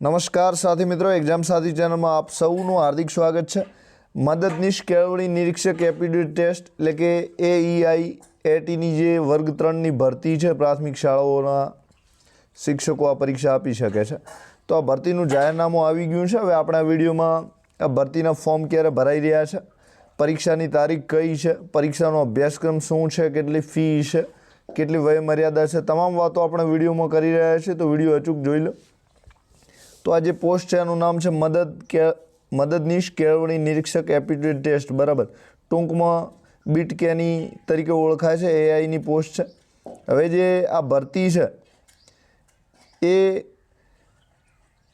નમસ્કાર સાથી મિત્રો, એક્ઝામ સાથી ચેનલમાં આપ સૌનું હાર્દિક સ્વાગત છે। મદદનીશ કેળવણી નિરીક્ષક એપ્ટિટ્યૂડ ટેસ્ટ એટલે કે AEI-ATની જે વર્ગ 3ની ભરતી છે, પ્રાથમિક શાળાઓના શિક્ષકો આ પરીક્ષા આપી શકે છે। તો આ ભરતીનું જાહેરનામું આવી ગયું છે। હવે આપણે આ વિડીયોમાં આ ભરતીના ફોર્મ ક્યારે ભરાઈ રહ્યા છે, પરીક્ષાની તારીખ કઈ છે, પરીક્ષાનો અભ્યાસક્રમ શું છે, કેટલી ફી છે, કેટલી વય મર્યાદા છે, તમામ વાતો આપણે વિડીયોમાં કરી રહ્યા છીએ। તો વિડીયો અચૂક જોઈ લો। તો આ જે પોસ્ટ છે એનું નામ છે મદદનીશ કેળવણી નિરીક્ષક એપ્ટિટ્યૂડ ટેસ્ટ, બરાબર, ટૂંકમાં બીટકેની તરીકે ઓળખાય છે। AIની પોસ્ટ છે। હવે જે આ ભરતી છે એ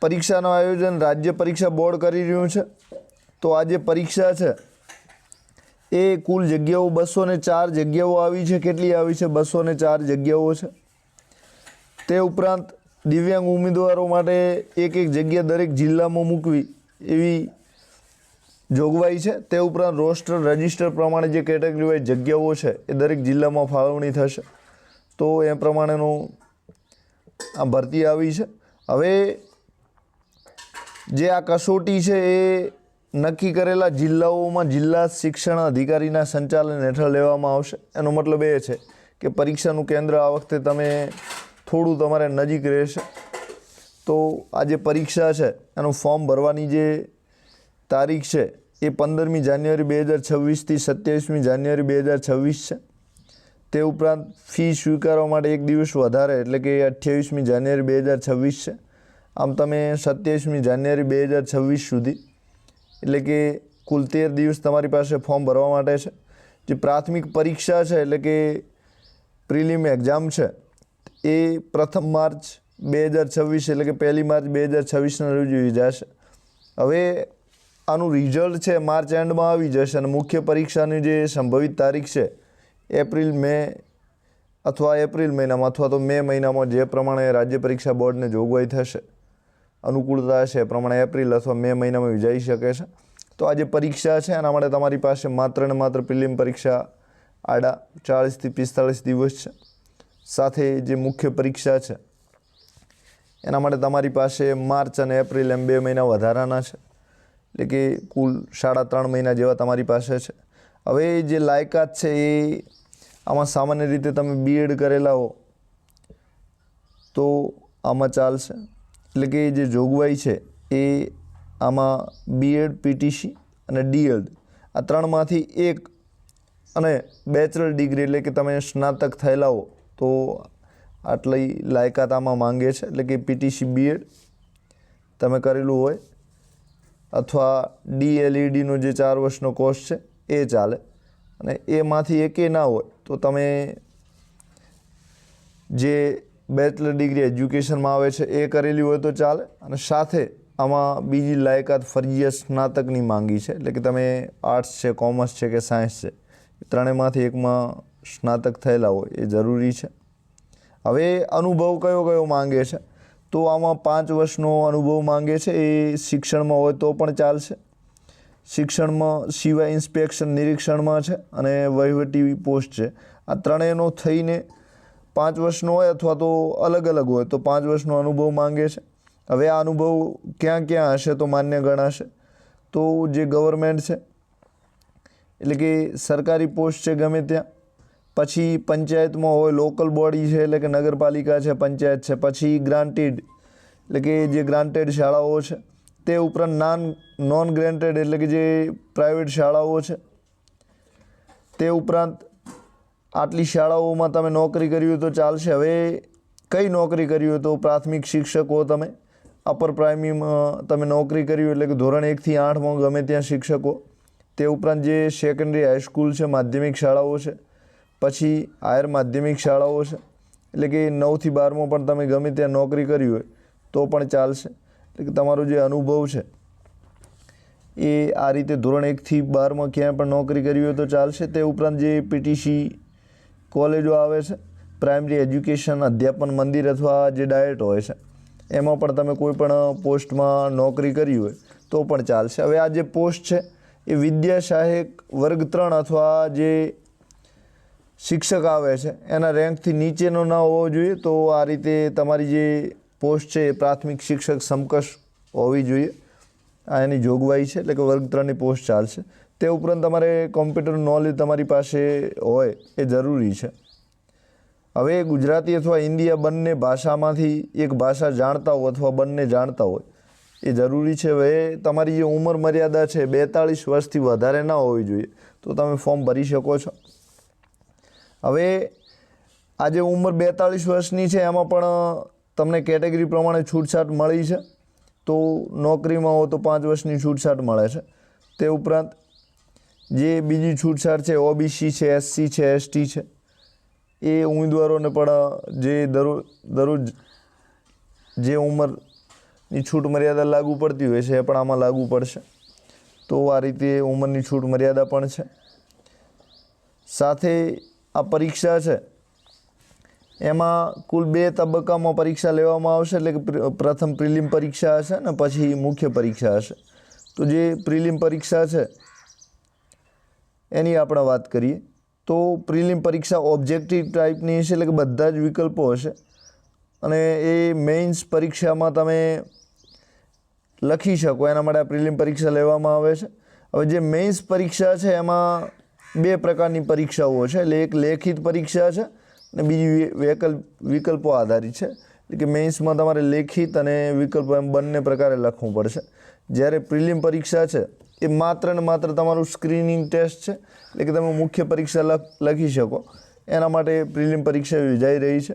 પરીક્ષાનું આયોજન રાજ્ય પરીક્ષા બોર્ડ કરી રહ્યું છે। તો આ જે પરીક્ષા છે એ કુલ જગ્યાઓ 204 જગ્યાઓ આવી છે। કેટલી આવી છે? 204 જગ્યાઓ છે। તે ઉપરાંત દિવ્યાંગ ઉમેદવારો માટે એક જગ્યા દરેક જિલ્લામાં મૂકવી એવી જોગવાઈ છે। તે ઉપરાંત રોસ્ટર રજિસ્ટર પ્રમાણે જે કેટેગરી વાઇઝ જગ્યાઓ છે એ દરેક જિલ્લામાં ફાળવણી થશે। તો એ પ્રમાણેનું આ ભરતી આવી છે। હવે જે આ કસોટી છે એ નક્કી કરેલા જિલ્લાઓમાં જિલ્લા શિક્ષણ અધિકારીના સંચાલન હેઠળ લેવામાં આવશે। એનો મતલબ એ છે કે પરીક્ષાનું કેન્દ્ર આ વખતે તમે થોડું તમારે નજીક રહેશે। તો આ જે પરીક્ષા છે એનું ફોર્મ ભરવાની જે તારીખ છે એ 15મી જાન્યુઆરી 2026થી 27મી જાન્યુઆરી 2026 છે। તે ઉપરાંત ફી સ્વીકારવા માટે એક દિવસ વધારે એટલે કે 28મી જાન્યુઆરી 2026 છે। આમ તમે 27મી જાન્યુઆરી 2026 સુધી એટલે કે કુલ 13 દિવસ તમારી પાસે ફોર્મ ભરવા માટે છે। જે પ્રાથમિક પરીક્ષા છે એટલે કે પ્રિલિમ એક્ઝામ છે એ 1 માર્ચ 2026 એટલે કે 1 માર્ચ 2026ના રોજ યોજાશે। હવે આનું રિઝલ્ટ છે માર્ચ એન્ડમાં આવી જશે અને મુખ્ય પરીક્ષાની જે સંભવિત તારીખ છે એપ્રિલ મે અથવા એપ્રિલ મહિનામાં અથવા તો મે મહિનામાં, જે પ્રમાણે રાજ્ય પરીક્ષા બોર્ડને જોગવાઈ થશે, અનુકૂળતા હશે એ પ્રમાણે એપ્રિલ અથવા મે મહિનામાં યોજાઈ શકે છે। તો આ જે પરીક્ષા છે એના માટે તમારી પાસે માત્ર ને માત્ર પ્રિલિમ પરીક્ષા આડા 40થી 45 દિવસ છે। સાથે જે મુખ્ય પરીક્ષા છે એના માટે તમારી પાસે માર્ચ અને એપ્રિલ એમ 2 મહિના વધારાના છે, એટલે કે કુલ 3.5 મહિના જેવા તમારી પાસે છે। હવે જે લાયકાત છે એ આમાં સામાન્ય રીતે તમે BEd કરેલા હો તો આમાં ચાલશે, એટલે કે જે જોગવાઈ છે એ આમાં BEd, PTC અને DEd આ ત્રણમાંથી એક અને બેચલર ડિગ્રી એટલે કે તમે સ્નાતક થયેલા હો તો આટલી લાયકાત આમાં માંગે છે। એટલે કે PTC BEd તમે કરેલું હોય અથવા DLEDનો જે 4 વર્ષનો કોર્સ છે એ ચાલે, અને એમાંથી એકે ના હોય તો તમે જે બેચલર ડિગ્રી એજ્યુકેશનમાં આવે છે એ કરેલી હોય તો ચાલે, અને સાથે આમાં બીજી લાયકાત ફરજિયાત સ્નાતકની માંગી છે। એટલે કે તમે આર્ટ્સ છે, કોમર્સ છે કે સાયન્સ છે, ત્રણેયમાંથી એકમાં સ્નાતક થયેલા હોય એ જરૂરી છે। હવે અનુભવ કયો માંગે છે તો આમાં 5 વર્ષનો અનુભવ માંગે છે। એ શિક્ષણમાં હોય તો પણ ચાલશે, શિક્ષણમાં સિવાય ઇન્સ્પેક્શન નિરીક્ષણમાં છે અને વહીવટી પોસ્ટ છે। આ ત્રણેયનો થઈને 5 વર્ષનો હોય અથવા તો અલગ અલગ હોય તો 5 વર્ષનો અનુભવ માંગે છે। હવે આ અનુભવ ક્યાં હશે તો માન્ય ગણાશે? તો જે ગવર્મેન્ટ છે એટલે કે સરકારી પોસ્ટ છે ગમે ત્યાં, પછી પંચાયતમાં હોય, લોકલ બોડી છે એટલે કે નગરપાલિકા છે, પંચાયત છે, પછી ગ્રાન્ટેડ એટલે કે જે ગ્રાન્ટેડ શાળાઓ છે, તે ઉપરાંત નોન ગ્રાન્ટેડ એટલે કે જે પ્રાઇવેટ શાળાઓ છે, તે ઉપરાંત આટલી શાળાઓમાં તમે નોકરી કરી હોય તો ચાલશે। હવે કઈ નોકરી કરી હોય તો પ્રાથમિક શિક્ષક હો તમે, અપર પ્રાઇમરીમાં તમે નોકરી કરી હોય એટલે કે ધોરણ 1થી 8માં ગમે ત્યાં શિક્ષક હો, તે ઉપરાંત જે સેકન્ડરી હાઈસ્કૂલ છે, માધ્યમિક શાળાઓ છે, પછી હાયર માધ્યમિક શાળાઓ છે, એટલે કે 9થી 12માં પણ તમે ગમે ત્યાં નોકરી કરી હોય તો પણ ચાલશે। એટલે કે તમારો જે અનુભવ છે એ આ રીતે ધોરણ 1થી 12માં ક્યાંય પણ નોકરી કરી હોય તો ચાલશે। તે ઉપરાંત જે PTC કોલેજો આવે છે, પ્રાઇમરી એજ્યુકેશન અધ્યાપન મંદિર અથવા જે ડાયટ હોય છે, એમાં પણ તમે કોઈ પણ પોસ્ટમાં નોકરી કરી હોય તો પણ ચાલશે। હવે આ જે પોસ્ટ છે એ વિદ્યા સહાયક વર્ગ 3 અથવા જે શિક્ષક આવે છે એના રેન્કથી નીચેનો ના હોવો જોઈએ। તો આ રીતે તમારી જે પોસ્ટ છે એ પ્રાથમિક શિક્ષક સમકક્ષ હોવી જોઈએ, આ એની જોગવાઈ છે, એટલે કે વર્ગ 3ની પોસ્ટ ચાલશે. તે ઉપરાંત તમારે કોમ્પ્યુટર નોલેજ તમારી પાસે હોય એ જરૂરી છે. હવે ગુજરાતી અથવા હિન્દી આ બંને ભાષામાંથી એક ભાષા જાણતા હો અથવા બંને જાણતા હોય એ જરૂરી છે. હવે તમારી જે ઉંમર મર્યાદા છે 42 વર્ષથી વધારે ના હોવી જોઈએ, તો તમે ફોર્મ ભરી શકો છો. હવે આ જે ઉંમર 42 વર્ષની છે એમાં પણ તમને કેટેગરી પ્રમાણે છૂટછાટ મળી છે. તો નોકરીમાં હો તો 5 વર્ષની છૂટછાટ મળે છે. તે ઉપરાંત જે બીજી છૂટછાટ છે ઓબીસી છે, એસસી છે, એસટી છે, એ ઉમેદવારોને પણ જે દરરોજ જે ઉંમરની છૂટ મર્યાદા લાગુ પડતી હોય છે એ પણ આમાં લાગુ પડશે. તો આ રીતે ઉંમરની છૂટ મર્યાદા પણ છે. સાથે આ પરીક્ષા છે એમાં કુલ 2 તબક્કામાં પરીક્ષા લેવામાં આવશે, એટલે કે પ્રથમ પ્રિલિમ પરીક્ષા હશે ને પછી મુખ્ય પરીક્ષા હશે. તો જે પ્રિલિમ પરીક્ષા છે એની આપણે વાત કરીએ તો પ્રિલિમ પરીક્ષા ઓબ્જેક્ટિવ ટાઈપની હશે, એટલે કે બધા જ વિકલ્પો હશે. અને એ મેઇન્સ પરીક્ષામાં તમે લખી શકો એના માટે આ પ્રિલિમ પરીક્ષા લેવામાં આવે છે. હવે જે મેઇન્સ પરીક્ષા છે એમાં 2 પ્રકારની પરીક્ષાઓ છે, એટલે એક લેખિત પરીક્ષા છે અને બીજી વિકલ્પો આધારિત છે. એટલે કે મેઇન્સમાં તમારે લેખિત અને વિકલ્પો એમ બંને પ્રકારે લખવું પડશે. જ્યારે પ્રિલિમ પરીક્ષા છે એ માત્ર ને માત્ર તમારું સ્ક્રીનિંગ ટેસ્ટ છે, એટલે કે તમે મુખ્ય પરીક્ષા લખી શકો એના માટે પ્રિલિમ પરીક્ષા યોજાઈ રહી છે,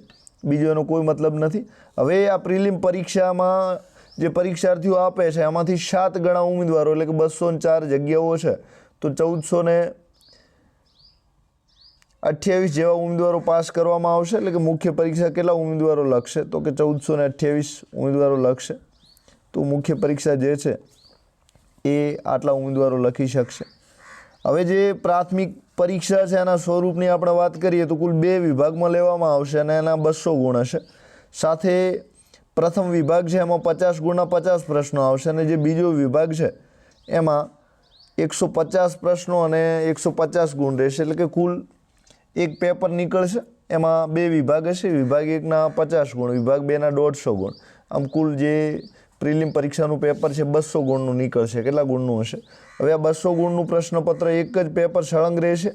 બીજો એનો કોઈ મતલબ નથી. હવે આ પ્રિલિમ પરીક્ષામાં જે પરીક્ષાર્થીઓ આપે છે એમાંથી 7 ગણા ઉમેદવારો, એટલે કે 204 જગ્યાઓ છે, તો 1428 જેવા ઉમેદવારો પાસ કરવામાં આવશે. એટલે કે મુખ્ય પરીક્ષા કેટલા ઉમેદવારો લખશે તો કે 1428 ઉમેદવારો લખશે. તો મુખ્ય પરીક્ષા જે છે એ આટલા ઉમેદવારો લખી શકશે. હવે જે પ્રાથમિક પરીક્ષા છે એના સ્વરૂપની આપણે વાત કરીએ તો કુલ 2 વિભાગમાં લેવામાં આવશે અને એના 200 ગુણ હશે. સાથે પ્રથમ વિભાગ છે એમાં 50 ગુણના 50 પ્રશ્નો આવશે અને જે બીજો વિભાગ છે એમાં 150 પ્રશ્નો અને 150 ગુણ રહેશે. એટલે કે કુલ એક પેપર નીકળશે, એમાં 2 વિભાગ હશે, વિભાગ 1ના 50 ગુણ, વિભાગ 2ના 150 ગુણ. આમ કુલ જે પ્રિલિમ પરીક્ષાનું પેપર છે 200 ગુણનું નીકળશે. કેટલા ગુણનું હશે? હવે આ 200 ગુણનું પ્રશ્નપત્ર એક જ પેપર સળંગ રહેશે.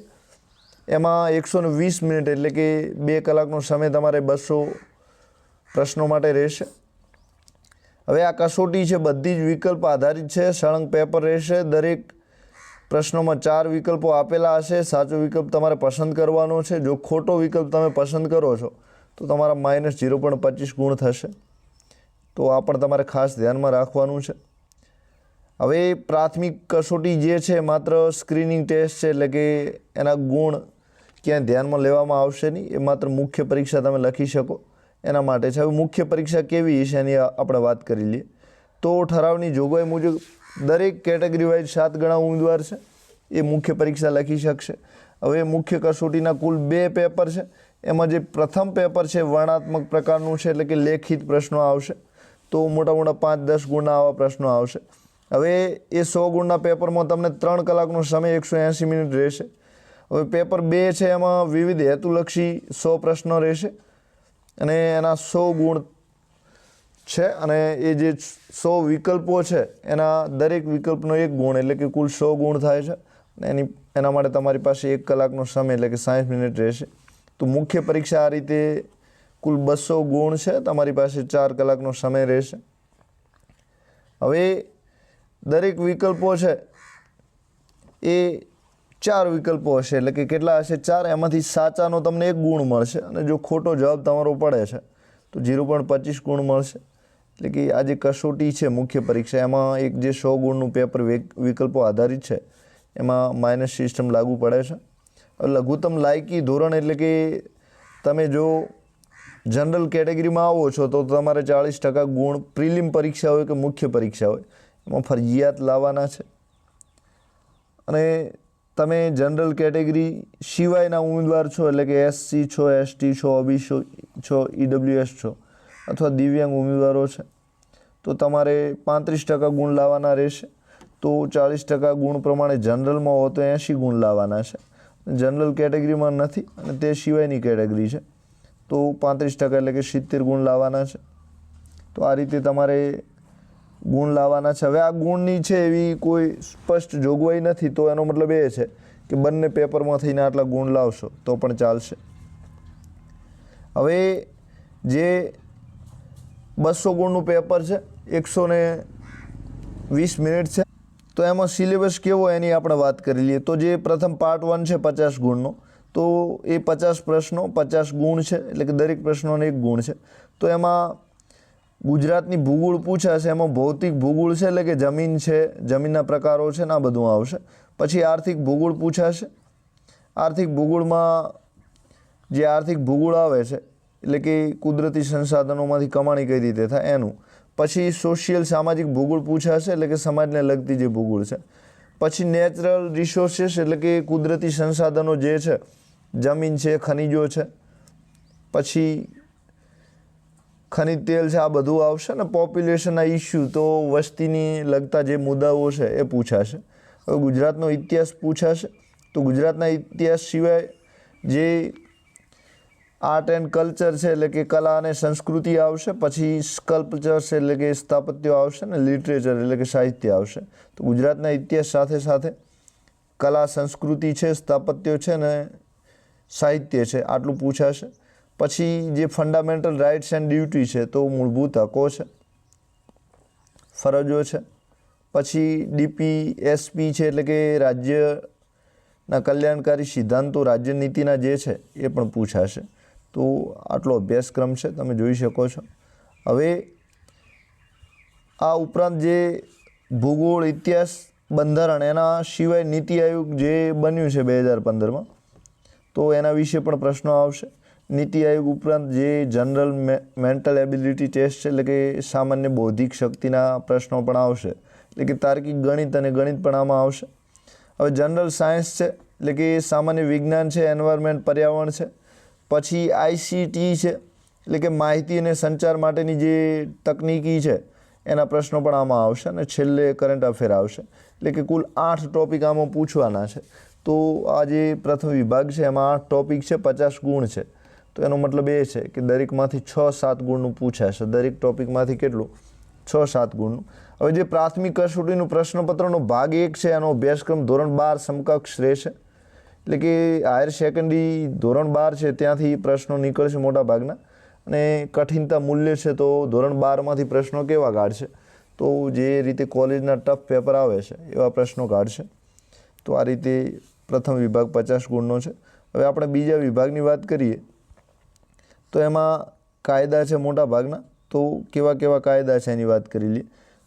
એમાં 120 મિનિટ એટલે કે 2 કલાકનો સમય તમારે 200 પ્રશ્નો માટે રહેશે. હવે આ કસોટી છે બધી જ વિકલ્પ આધારિત છે, સળંગ પેપર રહેશે. દરેક પ્રશ્નોમાં 4 વિકલ્પો આપેલા હશે. સાચો વિકલ્પ તમારે પસંદ કરવાનો છે. જો ખોટો વિકલ્પ તમે પસંદ કરો છો તો તમારા -0.25 ગુણ થશે. તો આ પણ તમારે ખાસ ધ્યાનમાં રાખવાનું છે. હવે પ્રાથમિક કસોટી જે છે માત્ર સ્ક્રીનિંગ ટેસ્ટ છે, એટલે કે એના ગુણ ક્યાંય ધ્યાનમાં લેવામાં આવશે નહીં, એ માત્ર મુખ્ય પરીક્ષા તમે લખી શકો એના માટે છે. હવે મુખ્ય પરીક્ષા કેવી છે એની આપણે વાત કરી લઈએ. તો ઠરાવની જોગવાઈ મુજબ દરેક કેટેગરી વાઇઝ 7 ગણા ઉમેદવાર છે એ મુખ્ય પરીક્ષા લખી શકશે. હવે મુખ્ય કસોટીના કુલ 2 પેપર છે. એમાં જે પ્રથમ પેપર છે વર્ણનાત્મક પ્રકારનું છે, એટલે કે લેખિત પ્રશ્નો આવશે. તો મોટા 5-10 ગુણના આવા પ્રશ્નો આવશે. હવે એ 100 ગુણના પેપરમાં તમને 3 કલાકનો સમય 180 મિનિટ રહેશે. હવે પેપર 2 છે એમાં વિવિધ હેતુલક્ષી 100 પ્રશ્નો રહેશે અને એના 100 ગુણ છે. અને એ જે 100 વિકલ્પો છે એના દરેક વિકલ્પનો 1 ગુણ, એટલે કે કુલ 100 ગુણ થાય છે. એના માટે તમારી પાસે 1 કલાકનો સમય એટલે કે 60 મિનિટ રહેશે. તો મુખ્ય પરીક્ષા આ રીતે કુલ 200 ગુણ છે, તમારી પાસે 4 કલાકનો સમય રહેશે. હવે દરેક વિકલ્પો છે એ 4 વિકલ્પો હશે, એટલે કે કેટલા હશે? 4. એમાંથી સાચાનો તમને 1 ગુણ મળશે અને જો ખોટો જવાબ તમારો પડે છે તો 0.25 ગુણ મળશે. એટલે કે આ જે કસોટી છે મુખ્ય પરીક્ષા એમાં એક જે 100 ગુણનું પેપર વિકલ્પો આધારિત છે એમાં માઇનસ સિસ્ટમ લાગુ પડે છે. લઘુત્તમ લાયકી ધોરણ એટલે કે તમે જો જનરલ કેટેગરીમાં આવો છો તો તમારે 40% ગુણ પ્રિલિમ પરીક્ષા હોય કે મુખ્ય પરીક્ષા હોય એમાં ફરજિયાત લાવવાના છે. અને તમે જનરલ કેટેગરી સિવાયના ઉમેદવાર છો, એટલે કે એસસી છો, એસટી છો, ઓબીસી છો, ઈડબ્લ્યુએસ છો અથવા દિવ્યાંગ ઉમેદવારો છે તો તમારે 35% ગુણ લાવવાના રહેશે. તો 40% ગુણ પ્રમાણે જનરલમાં હો તો 80 ગુણ લાવવાના છે. જનરલ કેટેગરીમાં નથી અને તે સિવાયની કેટેગરી છે તો 35% એટલે કે 70 ગુણ લાવવાના છે. તો આ રીતે તમારે ગુણ લાવવાના છે. હવે આ ગુણની છે એવી કોઈ સ્પષ્ટ જોગવાઈ નથી, તો એનો મતલબ એ છે કે બંને પેપરમાં થઈને આટલા ગુણ લાવશો તો પણ ચાલશે. હવે જે 200 ગુણનું પેપર છે, 120 મિનિટ છે, તો એમાં સિલેબસ કેવો એની આપણે વાત કરી લઈએ. તો જે પ્રથમ પાર્ટ 1 છે 50 ગુણનો, તો એ 50 પ્રશ્નો 50 ગુણ છે, એટલે કે દરેક પ્રશ્નોને 1 ગુણ છે. તો એમાં ગુજરાતની ભૂગોળ પૂછાશે, એમાં ભૌતિક ભૂગોળ છે એટલે કે જમીન છે, જમીનના પ્રકારો છે ને આ બધું આવશે. પછી આર્થિક ભૂગોળ પૂછાશે. આર્થિક ભૂગોળમાં જે આર્થિક ભૂગોળ આવે છે એટલે કે કુદરતી સંસાધનોમાંથી કમાણી કઈ રીતે થાય એનું. પછી સોશિયલ સામાજિક ભૂગોળ પૂછાશે, એટલે કે સમાજને લગતી જે ભૂગોળ છે. પછી નેચરલ રિસોર્સિસ એટલે કે કુદરતી સંસાધનો જે છે, જમીન છે, ખનિજો છે, પછી ખનિજ તેલ છે, આ બધું આવશે ને. પોપ્યુલેશનના ઇસ્યુ તો વસ્તીની લગતા જે મુદ્દાઓ છે એ પૂછાશે. હવે ગુજરાતનો ઇતિહાસ પૂછાશે, તો ગુજરાતના ઇતિહાસ સિવાય જે આર્ટ એન્ડ કલ્ચર છે એટલે કે કલા અને સંસ્કૃતિ આવશે. પછી સ્કલ્પચર છે એટલે કે સ્થાપત્યો આવશે ને લિટરેચર એટલે કે સાહિત્ય આવશે. તો ગુજરાતના ઇતિહાસ સાથે સાથે કલા સંસ્કૃતિ છે, સ્થાપત્યો છે ને સાહિત્ય છે, આટલું પૂછાશે. પછી જે ફંડામેન્ટલ રાઇટ્સ એન્ડ ડ્યુટી છે, તો મૂળભૂત હકો છે, ફરજો છે. પછી DPSP છે એટલે કે રાજ્યના કલ્યાણકારી સિદ્ધાંતો, રાજ્ય નીતિના જે છે એ પણ પૂછાશે. તો આટલો અભ્યાસક્રમ છે, તમે જોઈ શકો છો. હવે આ ઉપરાંત જે ભૂગોળ, ઇતિહાસ, બંધારણ, એના સિવાય નીતિ આયોગ જે બન્યું છે 2015માં, તો એના વિશે પણ પ્રશ્નો આવશે. નીતિ આયોગ ઉપરાંત જે જનરલ મેન્ટલ એબિલિટી ટેસ્ટ છે એટલે કે સામાન્ય બૌદ્ધિક શક્તિના પ્રશ્નો પણ આવશે, એટલે કે તાર્કિક ગણિત અને ગણિત પણ આમાં આવશે. હવે જનરલ સાયન્સ છે એટલે કે સામાન્ય વિજ્ઞાન છે, એન્વાયરમેન્ટ પર્યાવરણ છે. પછી ICT છે એટલે કે માહિતી અને સંચાર માટેની જે તકનીકી છે એના પ્રશ્નો પણ આમાં આવશે. અને છેલ્લે કરંટ અફેર આવશે. એટલે કે કુલ 8 ટોપિક આમાં પૂછવાના છે. તો આ જે પ્રથમ વિભાગ છે એમાં 8 ટોપિક છે, 50 ગુણ છે. તો એનો મતલબ એ છે કે દરેકમાંથી 6-7 ગુણનું પૂછાશે. દરેક ટોપિકમાંથી કેટલું? 6-7 ગુણનું. હવે જે પ્રાથમિક કસોટીનું પ્રશ્નપત્રનો ભાગ 1 છે એનો અભ્યાસક્રમ ધોરણ 12 સમકક્ષ રહેશે. એટલે કે હાયર સેકન્ડરી ધોરણ 12 છે ત્યાંથી પ્રશ્નો નીકળશે મોટા ભાગના. અને કઠિનતા મૂલ્ય છે તો ધોરણ 12માંથી પ્રશ્નો કેવા કાઢશે? તો જે રીતે કોલેજના ટફ પેપર આવે છે એવા પ્રશ્નો કાઢશે. તો આ રીતે પ્રથમ વિભાગ 50 ગુણનો છે. હવે આપણે બીજા વિભાગની વાત કરીએ તો એમાં કાયદા છે મોટા ભાગના. તો કેવા કેવા કાયદા છે એની વાત કરી લઈએ.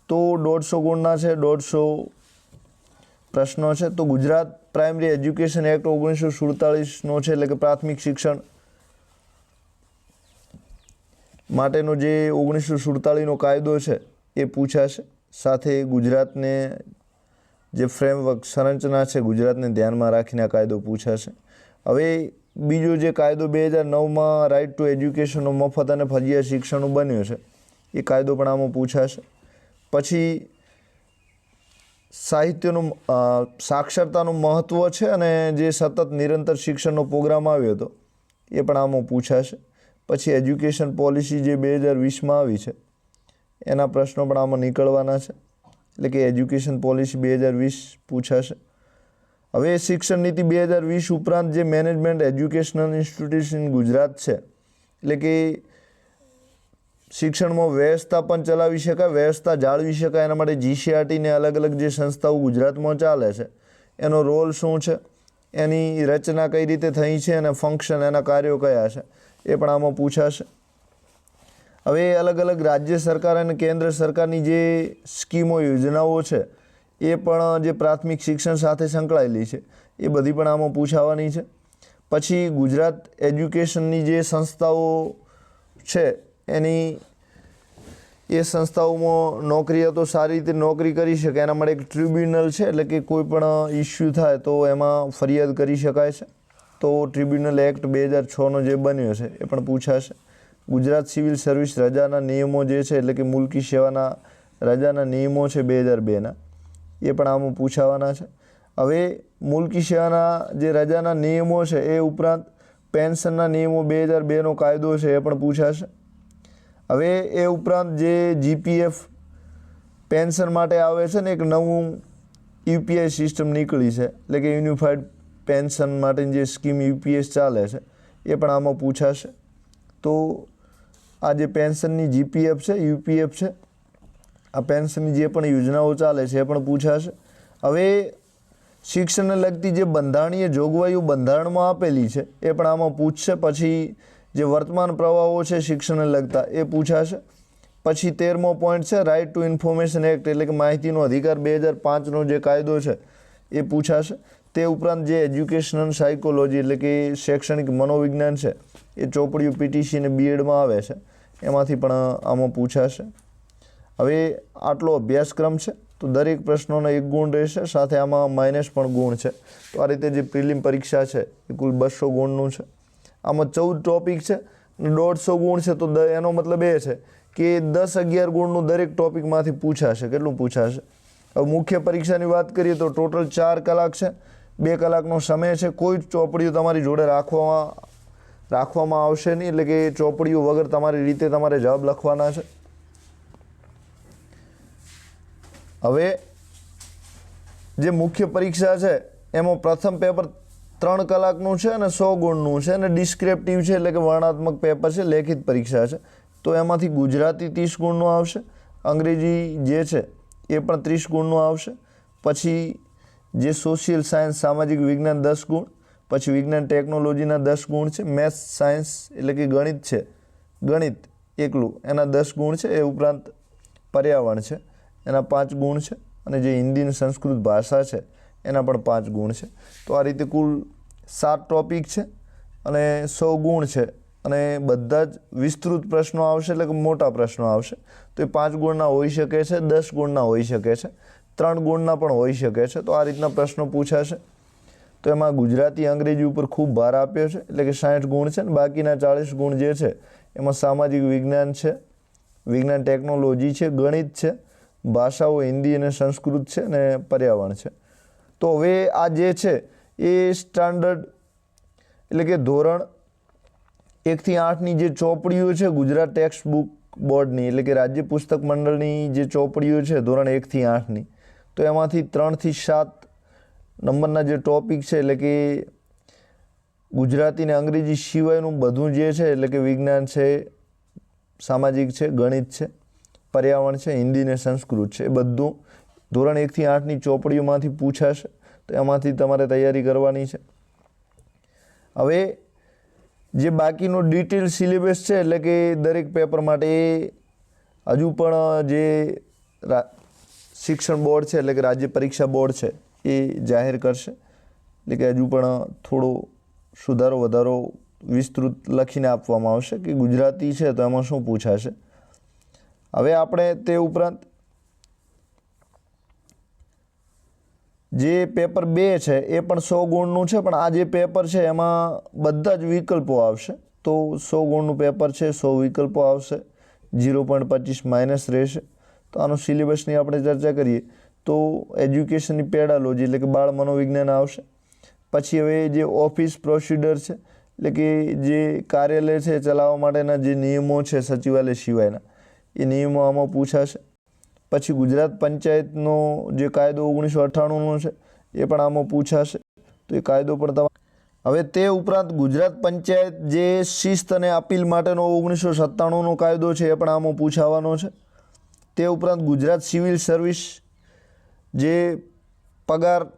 તો 150 ગુણના છે, 150 પ્રશ્નો છે. તો ગુજરાત પ્રાઇમરી એજ્યુકેશન એક્ટ 1947નો છે, એટલે કે પ્રાથમિક શિક્ષણ માટેનો જે 1947નો કાયદો છે એ પૂછાશે. સાથે ગુજરાતને જે ફ્રેમવર્ક સંરચના છે ગુજરાતને ધ્યાનમાં રાખીને આ કાયદો પૂછાશે. હવે બીજો જે કાયદો 2009માં રાઇટ ટુ એજ્યુકેશનનો મફત અને ફરજિયાત શિક્ષણનું બન્યો છે એ કાયદો પણ આમાં પૂછાશે. પછી સાહિત્યનું સાક્ષરતાનું મહત્ત્વ છે અને જે સતત નિરંતર શિક્ષણનો પ્રોગ્રામ આવ્યો હતો એ પણ આમાં પૂછાશે. પછી એજ્યુકેશન પોલિસી જે 2020માં આવી છે એના પ્રશ્નો પણ આમાં નીકળવાના છે. એટલે કે એજ્યુકેશન પોલિસી 2020 પૂછાશે. હવે શિક્ષણ નીતિ 2020 ઉપરાંત જે મેનેજમેન્ટ એજ્યુકેશનલ ઇન્સ્ટિટ્યુશન ગુજરાત છે, એટલે કે શિક્ષણમાં વ્યવસ્થાપન ચલાવી શકાય, વ્યવસ્થા જાળવી શકાય, એના માટે GCRTને અલગ અલગ જે સંસ્થાઓ ગુજરાતમાં ચાલે છે એનો રોલ શું છે, એની રચના કઈ રીતે થઈ છે અને ફંક્શન એના કાર્યો કયા છે એ પણ આમાં પૂછાશે. હવે અલગ અલગ રાજ્ય સરકાર અને કેન્દ્ર સરકારની જે સ્કીમો, યોજનાઓ છે એ પણ જે પ્રાથમિક શિક્ષણ સાથે સંકળાયેલી છે એ બધી પણ આમાં પૂછાવાની છે. પછી ગુજરાત એજ્યુકેશનની જે સંસ્થાઓ છે એની એ સંસ્થાઓમાં નોકરીઓ સારી રીતે નોકરી કરી શકે એના માટે એક ટ્રિબ્યુનલ છે, એટલે કે કોઈ પણ ઇસ્યુ થાય તો એમાં ફરિયાદ કરી શકાય છે. તો ટ્રિબ્યુનલ એક્ટ 2006નો જે બન્યો છે એ પણ પૂછાશે. ગુજરાત સિવિલ સર્વિસ રજાના નિયમો જે છે એટલે કે મુલકી સેવાના રજાના નિયમો છે 2002ના એ પણ આમાં પૂછાવાના છે. હવે મુલકી સેવાના જે રજાના નિયમો છે એ ઉપરાંત પેન્શનના નિયમો 2002નો કાયદો છે એ પણ પૂછાશે. હવે એ ઉપરાંત જે જીપીએફ પેન્શન માટે આવે છે ને એક નવું યુપીઆઈ સિસ્ટમ નીકળી છે, એટલે કે યુનિફાઈડ પેન્શન માટેની જે સ્કીમ યુપીએસ ચાલે છે એ પણ આમાં પૂછાશે. તો આ જે પેન્શનની જીપીએફ છે, યુપીએફ છે, આ પેન્શનની જે પણ યોજનાઓ ચાલે છે એ પણ પૂછાશે. હવે શિક્ષણને લગતી જે બંધારણીય જોગવાઈઓ બંધારણમાં આપેલી છે એ પણ આમાં પૂછશે. પછી જે વર્તમાન પ્રવાહો છે શિક્ષણને લગતા એ પૂછાશે. પછી 13મો પોઈન્ટ છે રાઇટ ટુ ઇન્ફોર્મેશન એક્ટ, એટલે કે માહિતીનો અધિકાર 2005નો જે કાયદો છે એ પૂછાશે. તે ઉપરાંત જે એજ્યુકેશનલ સાયકોલોજી એટલે કે શૈક્ષણિક મનોવિજ્ઞાન છે એ ચોપડીઓ પીટીસી અને બીએડમાં આવે છે, એમાંથી પણ આમાં પૂછાશે. હવે આટલો અભ્યાસક્રમ છે તો દરેક પ્રશ્નોનો 1 ગુણ રહેશે, સાથે આમાં માઇનસ પણ ગુણ છે. તો આ રીતે જે પ્રિલિમ પરીક્ષા છે એ કુલ 200 ગુણનું છે. આમાં 14 ટોપિક છે અને 150 ગુણ છે. તો એનો મતલબ એ છે કે 10-11 ગુણનું દરેક ટોપિકમાંથી પૂછાશે. કેટલું પૂછાશે? હવે મુખ્ય પરીક્ષાની વાત કરીએ તો ટોટલ 4 કલાક છે, 2 કલાકનો સમય છે. કોઈ જ ચોપડીઓ તમારી જોડે રાખવામાં આવશે નહીં, એટલે કે ચોપડીઓ વગર તમારી રીતે તમારે જવાબ લખવાના છે. હવે જે મુખ્ય પરીક્ષા છે એમાં પ્રથમ પેપર 3 કલાકનું છે અને 100 ગુણનું છે, અને ડિસ્ક્રિપ્ટિવ છે એટલે કે વર્ણનાત્મક પેપર છે, લેખિત પરીક્ષા છે. તો એમાંથી ગુજરાતી 30 ગુણનું આવશે, અંગ્રેજી જે છે એ પણ 30 ગુણનું આવશે. પછી જે સોશિયલ સાયન્સ સામાજિક વિજ્ઞાન 10 ગુણ, પછી વિજ્ઞાન ટેકનોલોજીના 10 ગુણ છે, મેથ્સ સાયન્સ એટલે કે ગણિત છે, ગણિત એકલું એના 10 ગુણ છે. એ ઉપરાંત પર્યાવરણ છે એના 5 ગુણ છે, અને જે હિન્દી અને સંસ્કૃત ભાષા છે એના પણ 5 ગુણ છે. તો આ રીતે કુલ 7 ટોપિક છે અને 100 ગુણ છે, અને બધા જ વિસ્તૃત પ્રશ્નો આવશે, એટલે કે મોટા પ્રશ્નો આવશે. તો એ 5 ગુણના હોઈ શકે છે, 10 ગુણના હોઈ શકે છે, 3 ગુણના પણ હોઈ શકે છે. તો આ રીતના પ્રશ્નો પૂછાશે. તો એમાં ગુજરાતી અંગ્રેજી ઉપર ખૂબ ભાર આપ્યો છે, એટલે કે 60 ગુણ છે, અને બાકીના 40 ગુણ જે છે એમાં સામાજિક વિજ્ઞાન છે, વિજ્ઞાન ટેકનોલોજી છે, ગણિત છે, ભાષાઓ હિન્દી અને સંસ્કૃત છે, અને પર્યાવરણ છે. તો હવે આ જે છે એ સ્ટાન્ડર્ડ એટલે કે ધોરણ 1 થી 8ની જે ચોપડીઓ છે ગુજરાત ટેક્સ્ટ બુક બોર્ડની, એટલે કે રાજ્ય પુસ્તક મંડળની જે ચોપડીઓ છે ધોરણ 1 થી 8ની, તો એમાંથી 3 થી 7 નંબરના જે ટોપિક છે, એટલે કે ગુજરાતી અને અંગ્રેજી સિવાયનું બધું જે છે, એટલે કે વિજ્ઞાન છે, સામાજિક છે, ગણિત છે, પર્યાવરણ છે, હિન્દી અને સંસ્કૃત છે, એ બધું ધોરણ 1 થી 8ની ચોપડીઓમાંથી પૂછાશે. તો એમાંથી તમારે તૈયારી કરવાની છે. હવે જે બાકીનો ડિટેલ સિલેબસ છે, એટલે કે દરેક પેપર માટે એ હજુ પણ જે શિક્ષણ બોર્ડ છે, એટલે કે રાજ્ય પરીક્ષા બોર્ડ છે એ જાહેર કરશે. એટલે કે હજુ પણ થોડો સુધારો વધારો વિસ્તૃત લખીને આપવામાં આવશે કે ગુજરાતી છે તો એમાં શું પૂછાશે. હવે આપણે તે ઉપરાંત જે પેપર 2 છે એ પણ 100 ગુણનું છે, પણ આ જે પેપર છે એમાં બધા જ વિકલ્પો આવશે. તો 100 ગુણનું પેપર છે, 100 વિકલ્પો આવશે, 0.25 માઇનસ રહેશે. તો આનો સિલેબસની આપણે ચર્ચા કરીએ તો એજ્યુકેશનની પેડાલોજી એટલે કે બાળ મનોવિજ્ઞાન આવશે. પછી હવે જે ઓફિસ પ્રોસિડર છે, એટલે કે જે કાર્યાલય છે ચલાવવા માટેના જે નિયમો છે સચિવાલય સિવાયના, એ નિયમો આમાં પૂછાશે. પછી ગુજરાત પંચાયતનો જે કાયદો 1998નો છે એ પણ આમાં પૂછાશે. તો એ કાયદો પણ હવે તે ઉપરાંત ગુજરાત પંચાયત જે શિસ્ત અને અપીલ માટેનો 1997નો કાયદો છે એ પણ આમાં પૂછાવાનો છે. તે ઉપરાંત ગુજરાત સિવિલ સર્વિસ જે પગાર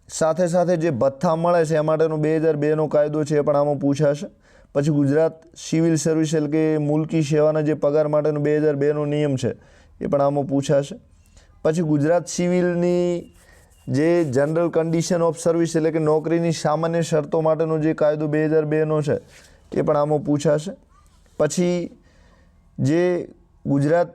સાથે સાથે જે ભથ્થા મળે છે એ માટેનો 2002નો કાયદો છે એ પણ આમાં પૂછાશે. પછી ગુજરાત સિવિલ સર્વિસ એટલે કે મુલકી સેવાના જે પગાર માટેનો 2002નો નિયમ છે એ પણ આમાં પૂછાશે. પછી ગુજરાત સિવિલની જે જનરલ કન્ડિશન ઓફ સર્વિસ એટલે કે નોકરીની સામાન્ય શરતો માટેનો જે કાયદો 2002નો છે એ પણ આમાં પૂછાશે. પછી જે Gujarat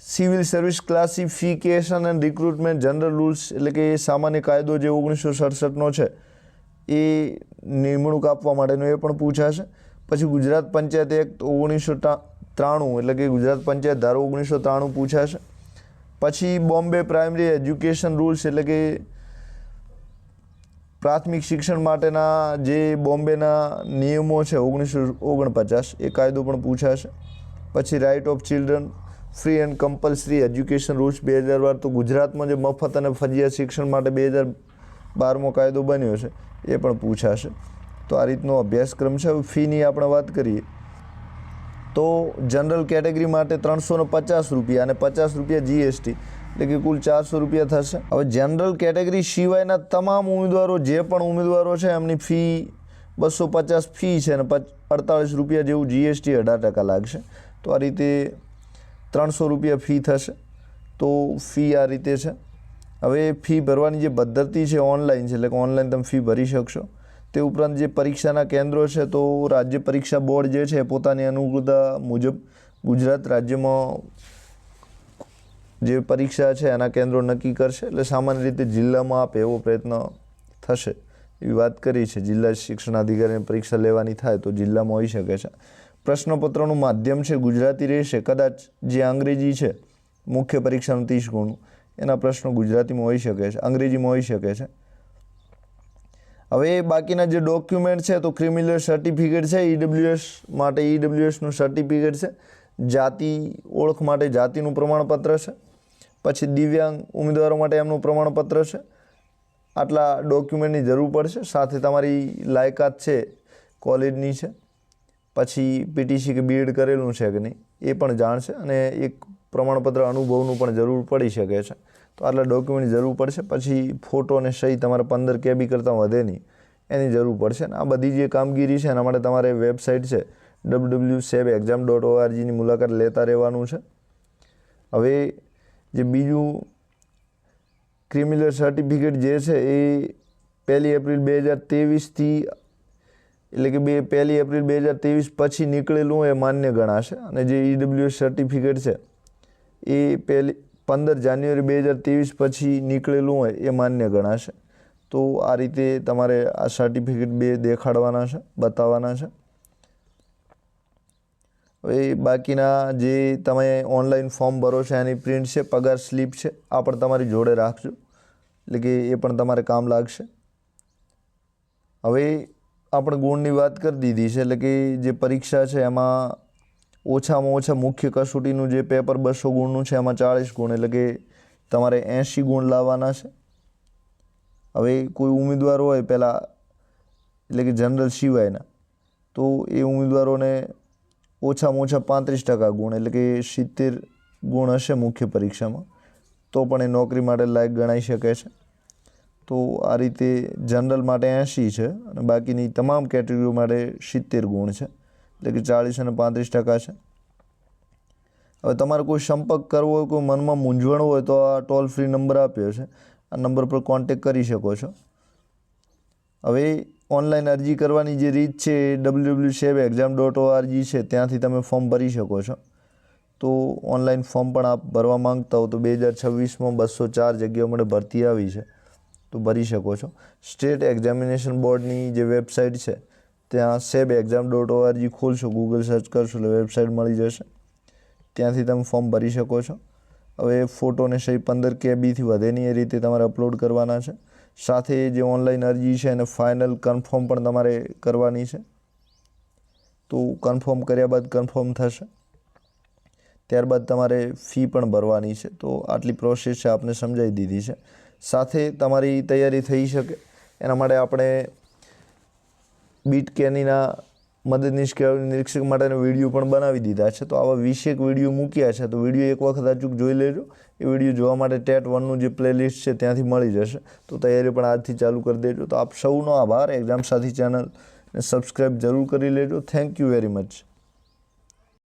civil service classification and recruitment general rules એટલે કે સામાન્ય કાયદો જે 1967નો છે એ નિમણૂક આપવા માટેનો એ પણ પૂછાશે. પછી ગુજરાત પંચાયત એક્ટ 1993 એટલે કે ગુજરાત પંચાયત ધારો 1993 પૂછાશે. પછી બોમ્બે પ્રાઇમરી એજ્યુકેશન રૂલ્સ એટલે કે પ્રાથમિક શિક્ષણ માટેના જે બોમ્બેના નિયમો છે 1949 એ કાયદો પણ પૂછાશે. પછી right of children free and compulsory education rules 2012 તો ગુજરાતમાં જે મફત અને ફરજિયાત શિક્ષણ માટે 2012મો કાયદો બન્યો છે એ પણ પૂછાશે. તો આ રીતનો અભ્યાસક્રમ છે. હવે ફીની આપણે વાત કરીએ તો જનરલ કેટેગરી માટે 350 રૂપિયા અને 50 રૂપિયા GST એટલે કે કુલ 400 રૂપિયા થશે. હવે જનરલ કેટેગરી સિવાયના તમામ ઉમેદવારો જે પણ ઉમેદવારો છે એમની ફી 250 ફી છે અને 48 રૂપિયા જેવું GST 18% લાગશે. તો આ રીતે 300 રૂપિયા ફી થશે. તો ફી આ રીતે છે. હવે ફી ભરવાની જે પદ્ધતિ છે ઓનલાઈન છે એટલે કે ઓનલાઈન તમે ફી ભરી શકશો. તે ઉપરાંત જે પરીક્ષાના કેન્દ્રો છે તો રાજ્ય પરીક્ષા બોર્ડ જે છે પોતાની અનુકૂળતા મુજબ ગુજરાત રાજ્યમાં જે પરીક્ષા છે એના કેન્દ્રો નક્કી કરશે. એટલે સામાન્ય રીતે જિલ્લામાં આપે એવો પ્રયત્ન થશે એવી વાત કરી છે. જિલ્લા શિક્ષણાધિકારીને પરીક્ષા લેવાની થાય તો જિલ્લામાં હોઈ શકે છે. પ્રશ્નપત્રનું માધ્યમ છે ગુજરાતી રહેશે. કદાચ જે અંગ્રેજી છે મુખ્ય પરીક્ષાનું 30 ગુણનું એના પ્રશ્નો ગુજરાતીમાં હોઈ શકે છે, અંગ્રેજીમાં હોઈ શકે છે. હવે બાકીના જે ડોક્યુમેન્ટ છે તો ક્રિમિનલ સર્ટિફિકેટ છે EWS માટે EWSનું સર્ટિફિકેટ છે. જાતિ ઓળખ માટે જાતિનું પ્રમાણપત્ર છે. પછી દિવ્યાંગ ઉમેદવારો માટે એમનું પ્રમાણપત્ર છે. આટલા ડોક્યુમેન્ટની જરૂર પડશે. સાથે તમારી લાયકાત છે કોલેજની છે, પછી PTC કે BEd કરેલું છે કે નહીં એ પણ જાણશે અને એક પ્રમાણપત્ર અનુભવનું પણ જરૂર પડી શકે છે. તો આટલા ડોક્યુમેન્ટની જરૂર પડશે. પછી ફોટો અને સહી તમારે 15 KB કરતાં વધે નહીં એની જરૂર પડશે. અને આ બધી જે કામગીરી છે એના માટે તમારે વેબસાઇટ છે www.sebexam.org ની મુલાકાત લેતા રહેવાનું છે. હવે જે બીજું ક્રિમિનલ સર્ટિફિકેટ જે છે એ 1 એપ્રિલ 2023થી એટલે કે 1 એપ્રિલ 2023 પછી નીકળેલું એ માન્ય ગણાશે. અને જે EWS સર્ટિફિકેટ છે એ 15 જાન્યુઆરી 2023 પછી નીકળેલું હોય એ માન્ય ગણાશે. તો આ રીતે તમારે આ સર્ટિફિકેટ બે દેખાડવાના છે, બતાવવાના છે. હવે બાકીના જે તમે ઓનલાઈન ફોર્મ ભરો છો એની પ્રિન્ટ છે, પગાર સ્લીપ છે, આ પણ તમારી જોડે રાખજો એટલે કે એ પણ તમારે કામ લાગશે. હવે આપણે ગુણની વાત કરી દીધી છે એટલે કે જે પરીક્ષા છે એમાં ઓછામાં ઓછા મુખ્ય કસોટીનું જે પેપર 200 ગુણનું છે એમાં 40 ગુણ એટલે કે તમારે 80 ગુણ લાવવાના છે. હવે કોઈ ઉમેદવાર હોય પહેલાં એટલે કે જનરલ સિવાયના તો એ ઉમેદવારોને ઓછામાં ઓછા 35% ગુણ એટલે કે 70 ગુણ હશે મુખ્ય પરીક્ષામાં તો પણ એ નોકરી માટે લાયક ગણાઈ શકે છે. તો આ રીતે જનરલ માટે 80 છે અને બાકીની તમામ કેટેગરીઓ માટે 70 ગુણ છે એટલે કે 40 અને 35% છે. હવે તમારે કોઈ સંપર્ક કરવો હોય, કોઈ મનમાં મૂંઝવણ હોય તો આ ટોલ ફ્રી નંબર આપ્યો છે, આ નંબર પર કોન્ટેક્ટ કરી શકો છો. હવે ઓનલાઈન અરજી કરવાની જે રીત છે www.sebexam.org છે ત્યાંથી તમે ફોર્મ ભરી શકો છો. તો ઓનલાઈન ફોર્મ પણ આપ ભરવા માંગતા હો તો 2026માં 204 જગ્યાઓ માટે ભરતી આવી છે તો ભરી શકો છો. સ્ટેટ એક્ઝામિનેશન બોર્ડની જે વેબસાઇટ છે ત્યાં sebexam.org ખોલશો, ગૂગલ સર્ચ કરશો એટલે વેબસાઇટ મળી જશે. ત્યાંથી તમે ફોર્મ ભરી શકો છો. હવે ફોટોને સહી 15 KBથી વધે નહીં એ રીતે તમારે અપલોડ કરવાના છે. સાથે જે ઓનલાઈન અરજી છે એને ફાઇનલ કન્ફર્મ પણ તમારે કરવાની છે. તો કન્ફર્મ કર્યા બાદ કન્ફર્મ થશે. ત્યારબાદ તમારે ફી પણ ભરવાની છે. તો આટલી પ્રોસેસ છે આપને સમજાવી દીધી છે. સાથે તમારી તૈયારી થઈ શકે એના માટે આપણે બીટ કેનીના મદદનીશ નિરીક્ષક માટેના વિડીયો પણ બનાવી દીધા છે. તો આવા 20 વિડીયો મૂક્યા છે તો વિડીયો એક વખત અચૂક જોઈ લેજો. એ વિડીયો જોવા માટે ટેટ 1નું જે પ્લેલિસ્ટ છે ત્યાંથી મળી જશે. તો તૈયારી પણ આજથી ચાલુ કરી દેજો. તો આપ સૌનો આભાર. એક્ઝામ સાથી ચેનલને સબસ્ક્રાઈબ જરૂર કરી લેજો. Thank you very much.